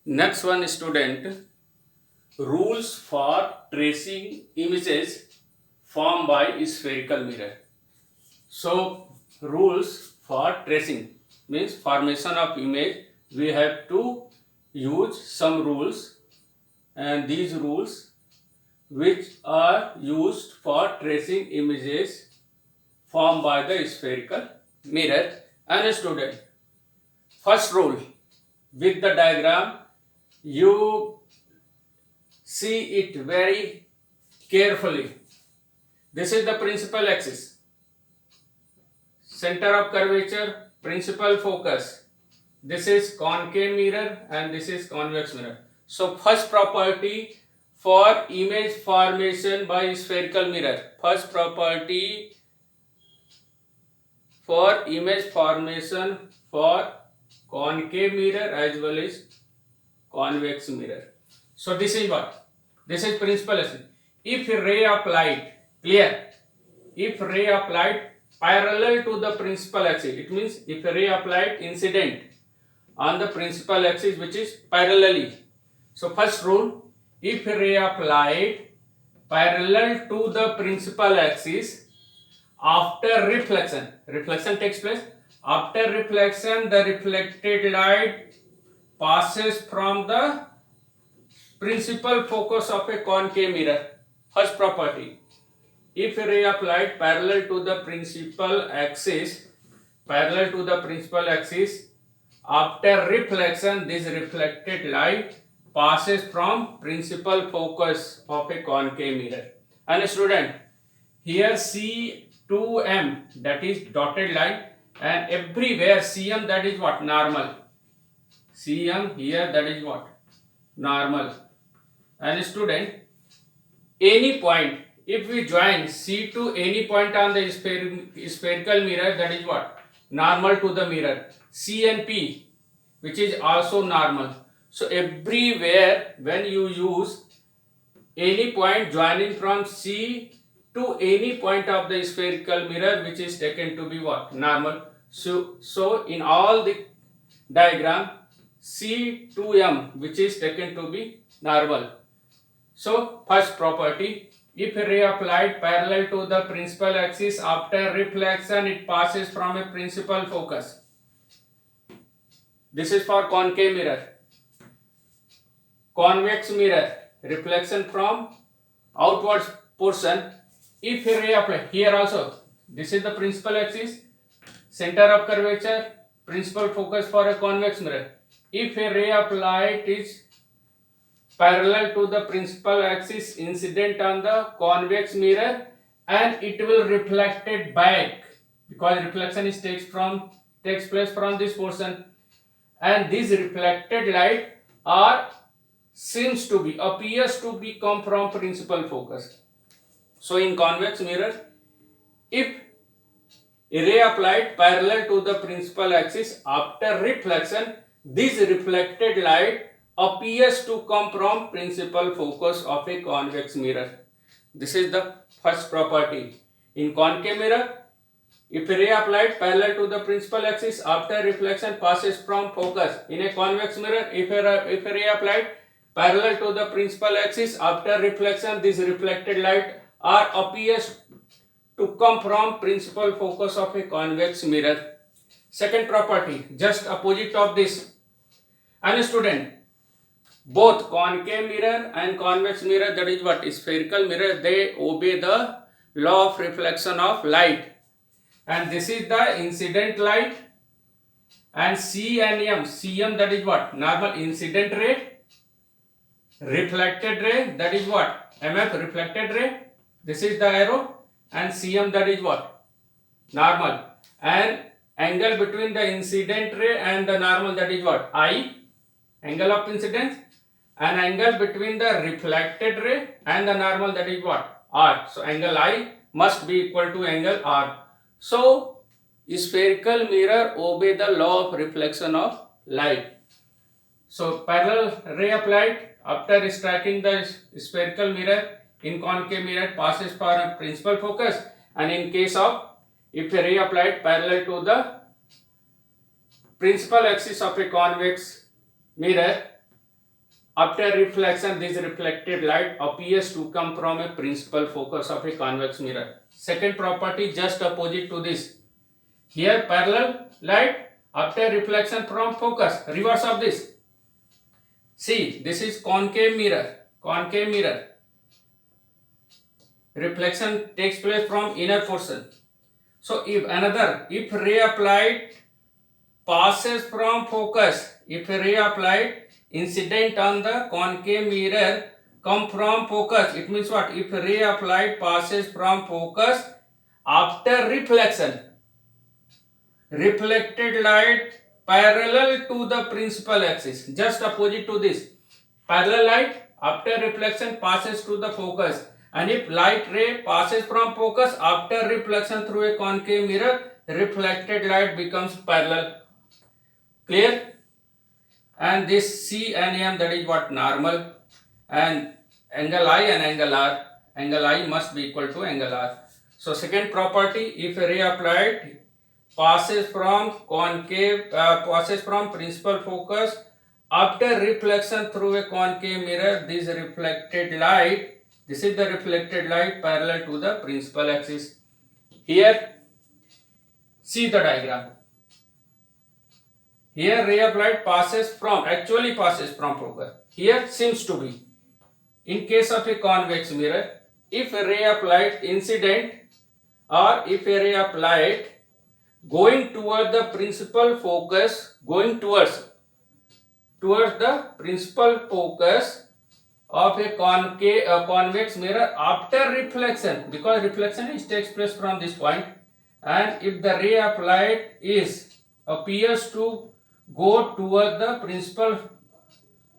Next one, student, rules for tracing images formed by spherical mirror. So rules for tracing means formation of image. We have to use some rules, and these rules which are used for tracing images formed by the spherical mirror. And student, first rule, with the diagram you see it very carefully. This is the principal axis, center of curvature, principal focus. This is concave mirror and this is convex mirror. So first property for image formation by spherical mirror. First property for image formation for concave mirror as well as convex mirror. So this is what? This is principal axis. If ray of light, clear? If ray of light parallel to the principal axis, it means if a ray of light incident on the principal axis which is parallelly. So first rule, if a ray of light parallel to the principal axis, after reflection, reflection takes place. After reflection, the reflected light passes from the principal focus of a concave mirror. First property, if a ray of light parallel to the principal axis, after reflection, this reflected light passes from principal focus of a concave mirror. And student, here C2M, that is dotted line, and everywhere CM, that is what? Normal. CM here, that is what? Normal. And student, any point, if we join C to any point on the spherical mirror, that is what? Normal to the mirror. C and P, which is also normal. So everywhere when you use any point joining from C to any point of the spherical mirror, which is taken to be what? Normal. So in all the diagram, C to M, which is taken to be normal. So first property, if a ray of light parallel to the principal axis, after reflection it passes from a principal focus. This is for concave mirror. Convex mirror, reflection from outwards portion. If a ray of light, here also, this is the principal axis, center of curvature, principal focus for a convex mirror. If a ray of light is parallel to the principal axis incident on the convex mirror, and it will reflected back, because reflection is takes place from this portion, and this reflected light appears to be come from principal focus. So in convex mirror, if a ray of light parallel to the principal axis, after reflection, this reflected light appears to come from principal focus of a convex mirror. This is the first property. In concave mirror, if a ray of light parallel to the principal axis, after reflection passes from focus. In a convex mirror, if a ray of light parallel to the principal axis, after reflection, this reflected light appears to come from principal focus of a convex mirror. Second property, just opposite of this. And student, both concave mirror and convex mirror, that is what? Spherical mirror, they obey the law of reflection of light. And this is the incident light, and C and M. CM, that is what? Normal. Incident ray, reflected ray, that is what? MF, reflected ray. This is the arrow. And CM, that is what? Normal. And angle between the incident ray and the normal, that is what? I, angle of incidence. And angle between the reflected ray and the normal, that is what? R. So angle I must be equal to angle R. So spherical mirror obey the law of reflection of light. So parallel ray of light after striking the spherical mirror in concave mirror passes for a principal focus, and in case of if a ray of light parallel to the principal axis of a convex mirror, After reflection, this reflected light appears to come from a principal focus of a convex mirror. Second property just opposite to this. Here parallel light, after reflection from focus, reverse of this. See, this is concave mirror. Concave mirror. Reflection takes place from inner portion. So if ray of light passes from focus, if a ray of light incident on the concave mirror come from focus, it means what? If a ray of light passes from focus after reflection, reflected light parallel to the principal axis, just opposite to this. Parallel light after reflection passes to the focus, and if light ray passes from focus after reflection through a concave mirror, reflected light becomes parallel. Clear? And this C and M, that is what? Normal. And angle I and angle R. Angle I must be equal to angle R. So second property, if a ray of light passes from principal focus after reflection through a concave mirror, this is the reflected light parallel to the principal axis. Here, see the diagram. Here ray of light actually passes from focus. Here seems to be. In case of a convex mirror, if a ray of light incident or if a ray of light going toward the principal focus, going towards the principal focus of a convex mirror after reflection, because reflection takes place from this point, and if the ray of light appears to go toward the principal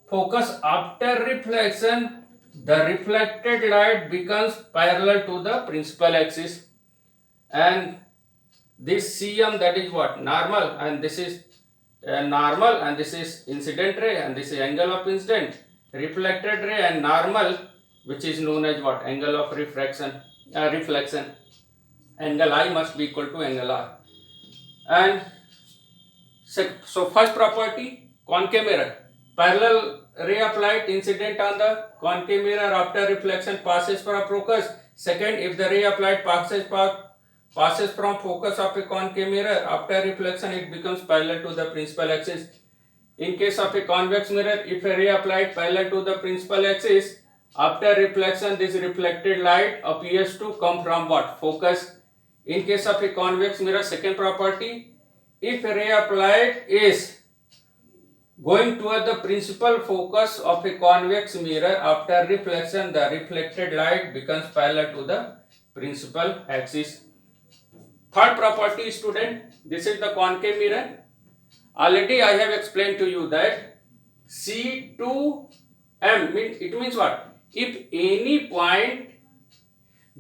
focus after reflection, the reflected light becomes parallel to the principal axis. And this CM, that is what? Normal, and this is normal, and this is incident ray, and this is angle of incident, reflected ray, and normal, which is known as what? Angle of reflection. Angle I must be equal to angle R. And so first property, concave mirror, parallel ray of light incident on the concave mirror after reflection passes from focus. Second, if the ray of light passes from focus of a concave mirror after reflection, it becomes parallel to the principal axis. In case of a convex mirror, if a ray of light parallel to the principal axis after reflection, this reflected light appears to come from what? Focus. In case of a convex mirror, second property, if a ray of light is going toward the principal focus of a convex mirror after reflection, the reflected light becomes parallel to the principal axis. Third property, student, this is the concave mirror. Already I have explained to you that C2M, it means what? If any point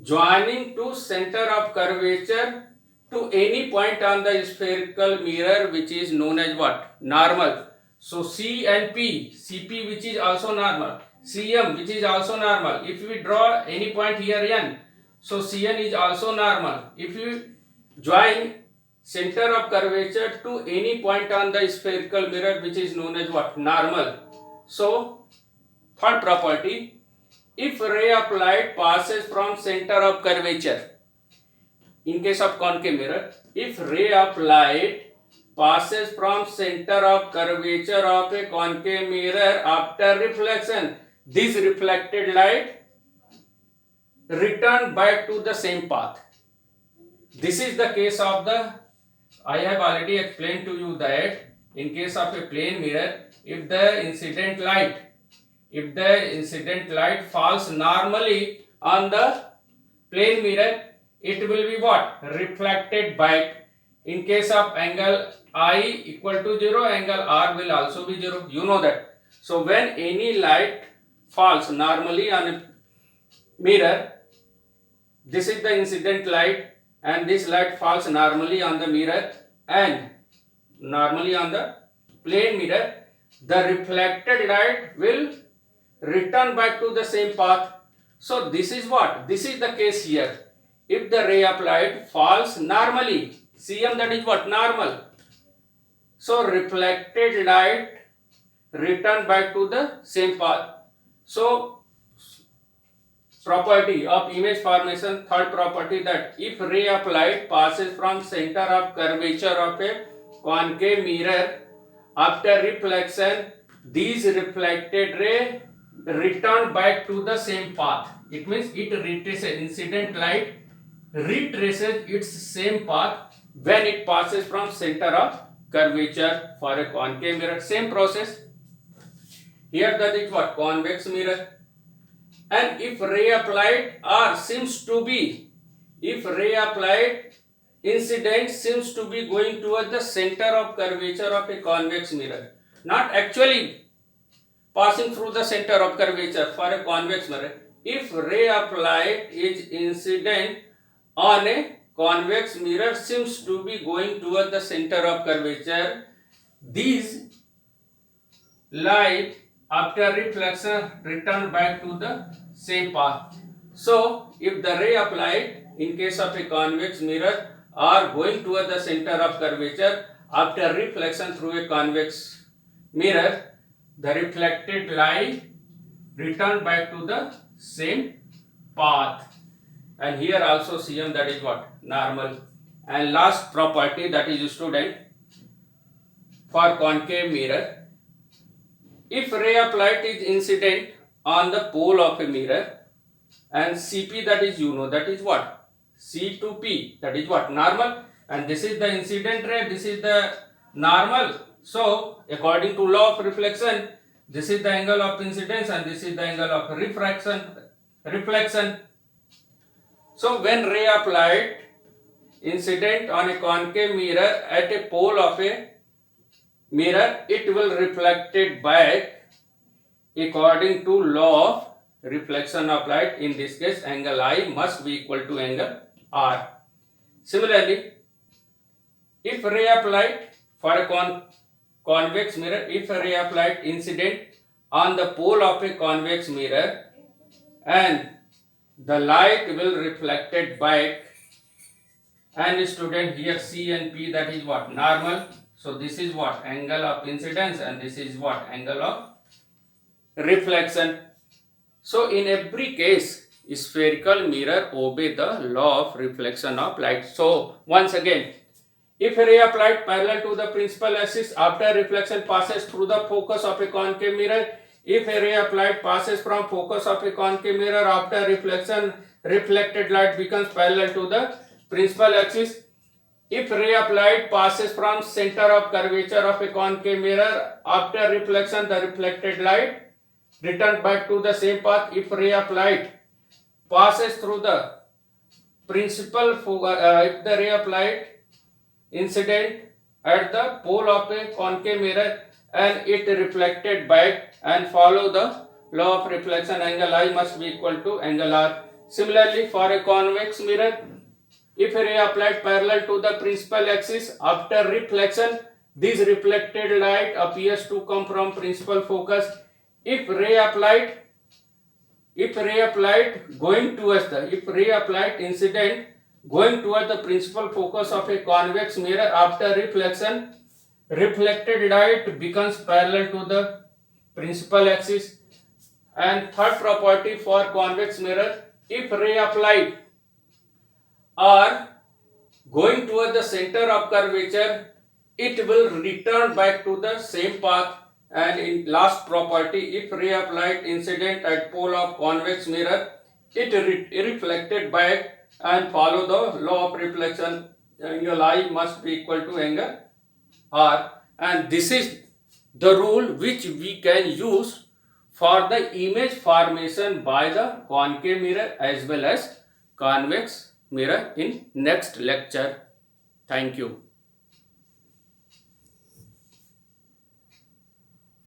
joining to center of curvature to any point on the spherical mirror, which is known as what? Normal. So C and P, CP which is also normal, CM which is also normal. If we draw any point here N, so Cn is also normal. If you join center of curvature to any point on the spherical mirror, which is known as what? Normal. So third property, if ray of light passes from center of curvature, in case of concave mirror, if ray of light passes from center of curvature of a concave mirror after reflection, this reflected light return back to the same path. This is the case of I have already explained to you that in case of a plane mirror, if the incident light falls normally on the plane mirror, it will be what? Reflected back. In case of angle I equal to 0, angle R will also be 0. You know that. So when any light falls normally on a mirror, this is the incident light, and this light falls normally on the mirror and normally on the plane mirror, the reflected light will return back to the same path. So this is what? This is the case here. If the ray of light falls normally, CM, that is what? Normal. So reflected light return back to the same path. So property of image formation, third property, that if ray of light passes from center of curvature of a concave mirror, after reflection, these reflected ray return back to the same path. It means it retraces, incident light retraces its same path when it passes from center of curvature for a concave mirror. Same process. Here that is what? Convex mirror. And if ray of light if ray of light incident seems to be going towards the center of curvature of a convex mirror, not actually passing through the center of curvature for a convex mirror, if ray of light is incident on a convex mirror seems to be going towards the center of curvature, these light after reflection return back to the same path. So if the ray of light in case of a convex mirror are going toward the center of curvature, after reflection through a convex mirror, the reflected light return back to the same path. And here also CM, that is what? Normal. And last property, that is student, for concave mirror, if ray of light is incident on the pole of a mirror and CP, that is that is what? C to P, that is what? Normal. And this is the incident ray, this is the normal. So according to law of reflection, this is the angle of incidence and this is the angle of reflection. So when ray of light incident on a concave mirror at a pole of a mirror, it will reflected back according to law of reflection of light. In this case, angle I must be equal to angle R. Similarly, if ray of light for a convex mirror, if a ray of light incident on the pole of a convex mirror and the light will reflected back, and student, here C and P, that is what? Normal. So this is what? Angle of incidence and this is what? Angle of reflection. So in every case, spherical mirror obey the law of reflection of light. So once again, if a ray of light parallel to the principal axis after reflection passes through the focus of a concave mirror, if a ray of light passes from focus of a concave mirror after reflection, reflected light becomes parallel to the principal axis. If ray of light passes from center of curvature of a concave mirror after reflection, the reflected light return back to the same path. If ray of light passes through the principal if the ray of light incident at the pole of a concave mirror and it reflected back and follow the law of reflection, angle I must be equal to angle R. Similarly, for a convex mirror, if a ray of light parallel to the principal axis after reflection, this reflected light appears to come from principal focus. If ray of light incident going toward the principal focus of a convex mirror after reflection, reflected light becomes parallel to the principal axis. And third property for convex mirror, if ray of light are going toward the center of curvature, it will return back to the same path. And in last property, if ray of light incident at pole of convex mirror, it reflected back and follow the law of reflection, angle I must be equal to angle R. And this is the rule which we can use for the image formation by the concave mirror as well as convex mirror in next lecture. Thank you.